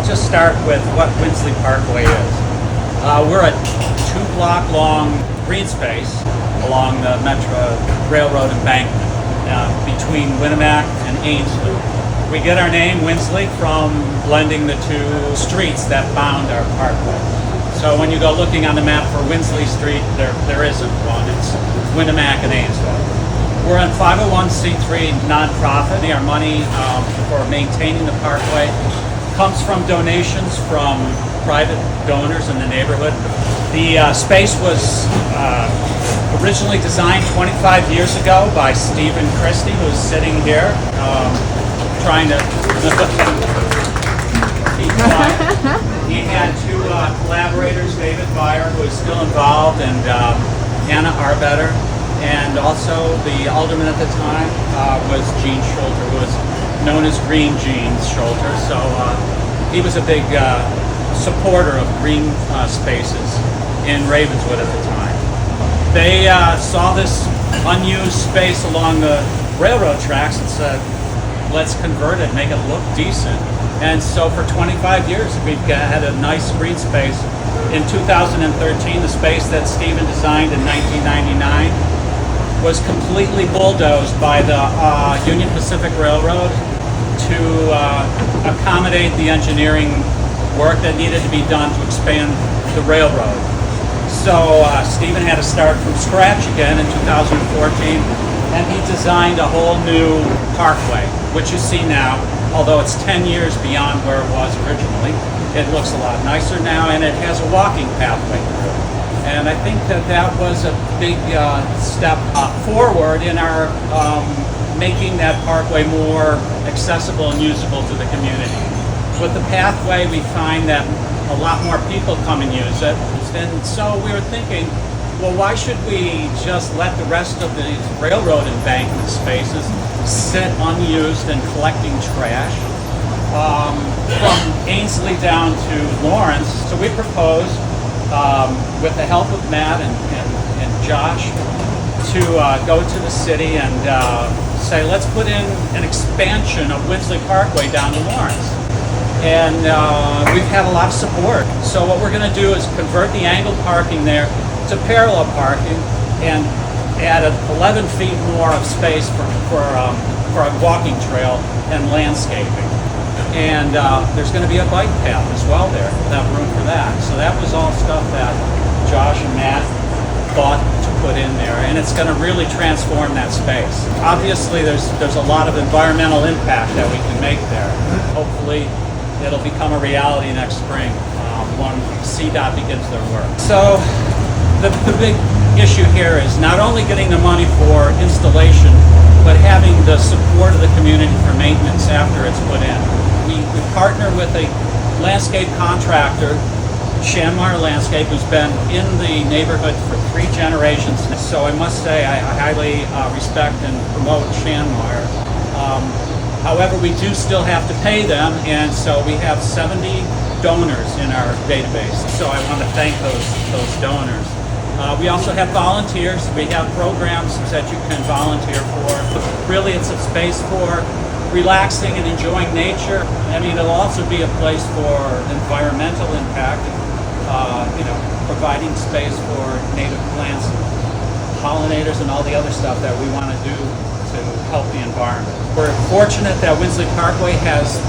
I'll just start with what Winnslie Parkway is. We're a 2-block long green space along the Metro Railroad embankment between Winamac and Ainsley. We get our name, Winnslie, from blending the two streets that bound our parkway. So when you go looking on the map for Winnslie Street, there isn't one. It's Winamac and Ainsley. We're a 501c3 nonprofit. Our money for maintaining the parkway comes from donations from private donors in the neighborhood. The space was originally designed 25 years ago by Stephen Christie, who's sitting here, trying to keep quiet. He had two collaborators, David Byer, who is still involved, and Anna Arbetter, and also the alderman at the time was Gene Schulter, who was known as Green Gene Schulter. So he was a big supporter of green spaces in Ravenswood at the time. They saw this unused space along the railroad tracks and said, let's convert it, make it look decent. And so for 25 years, we've had a nice green space. In 2013, the space that Stephen designed in 1999 was completely bulldozed by the Union Pacific Railroad to accommodate the engineering work that needed to be done to expand the railroad. So Stephen had to start from scratch again in 2014, and he designed a whole new parkway, which you see now, although it's 10 years beyond where it was originally. It looks a lot nicer now, and it has a walking pathway through. And I think that was a big step forward in our making that parkway more accessible and usable to the community. With the pathway, we find that a lot more people come and use it. And so we were thinking, well, why should we just let the rest of these railroad embankment spaces sit unused and collecting trash from Ainsley down to Lawrence? So we proposed, with the help of Matt and Josh, to go to the city and say, let's put in an expansion of Winnslie Parkway down to Lawrence. And we've had a lot of support. So what we're going to do is convert the angled parking there to parallel parking and add 11 feet more of space for a walking trail and landscaping. And there's going to be a bike path as well there. We'll have room for that. So that was all stuff that Josh and Matt thought to put in there, and it's going to really transform that space. Obviously, there's a lot of environmental impact that we can make there. Hopefully, it'll become a reality next spring when CDOT begins their work. So the big issue here is not only getting the money for installation, but having the support of the community for maintenance after it's put in. We partner with a landscape contractor, Shanmar Landscape, who's been in the neighborhood for 3 generations. So I must say I highly respect and promote Shanmar. However, we do still have to pay them, and so we have 70 donors in our database. So I want to thank those donors. We also have volunteers. We have programs that you can volunteer for. Really, it's a space for relaxing and enjoying nature. I mean, it'll also be a place for environmental impact, providing space for native plants, pollinators, and all the other stuff that we want to do to help the environment. We're fortunate that Winnslie Parkway has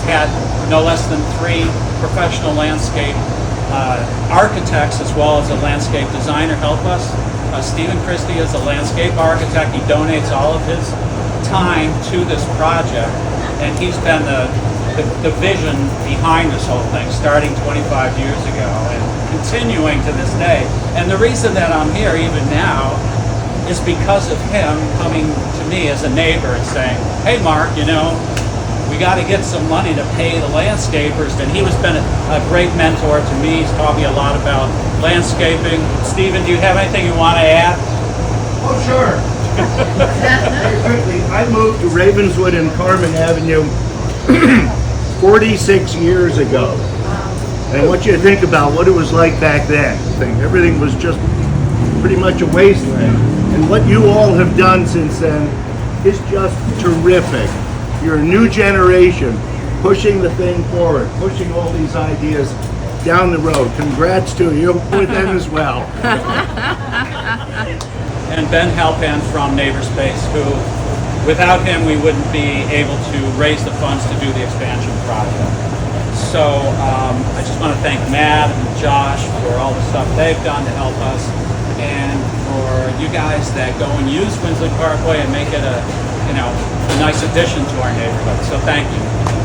had no less than 3 professional landscape architects as well as a landscape designer help us. Stephen Christie is a landscape architect. He donates all of his time to this project, and he's been the vision behind this whole thing, starting 25 years ago and continuing to this day. And the reason that I'm here even now is because of him coming to me as a neighbor and saying, hey Mark, we got to get some money to pay the landscapers. And he has been a great mentor to me. He's taught me a lot about landscaping. Stephen, do you have anything you want to add? Oh, sure. Very quickly, I moved to Ravenswood and Carmen Avenue 46 years ago. And I want you to think about what it was like back then. Everything was just pretty much a wasteland. And what you all have done since then is just terrific. You're a new generation pushing the thing forward, pushing all these ideas down the road. Congrats to you with them as well. And Ben Halpan from Neighborspace, who, without him, we wouldn't be able to raise the funds to do the expansion project. So I just want to thank Matt and Josh for all the stuff they've done to help us, and for you guys that go and use Winnslie Parkway and make it a nice addition to our neighborhood. So thank you.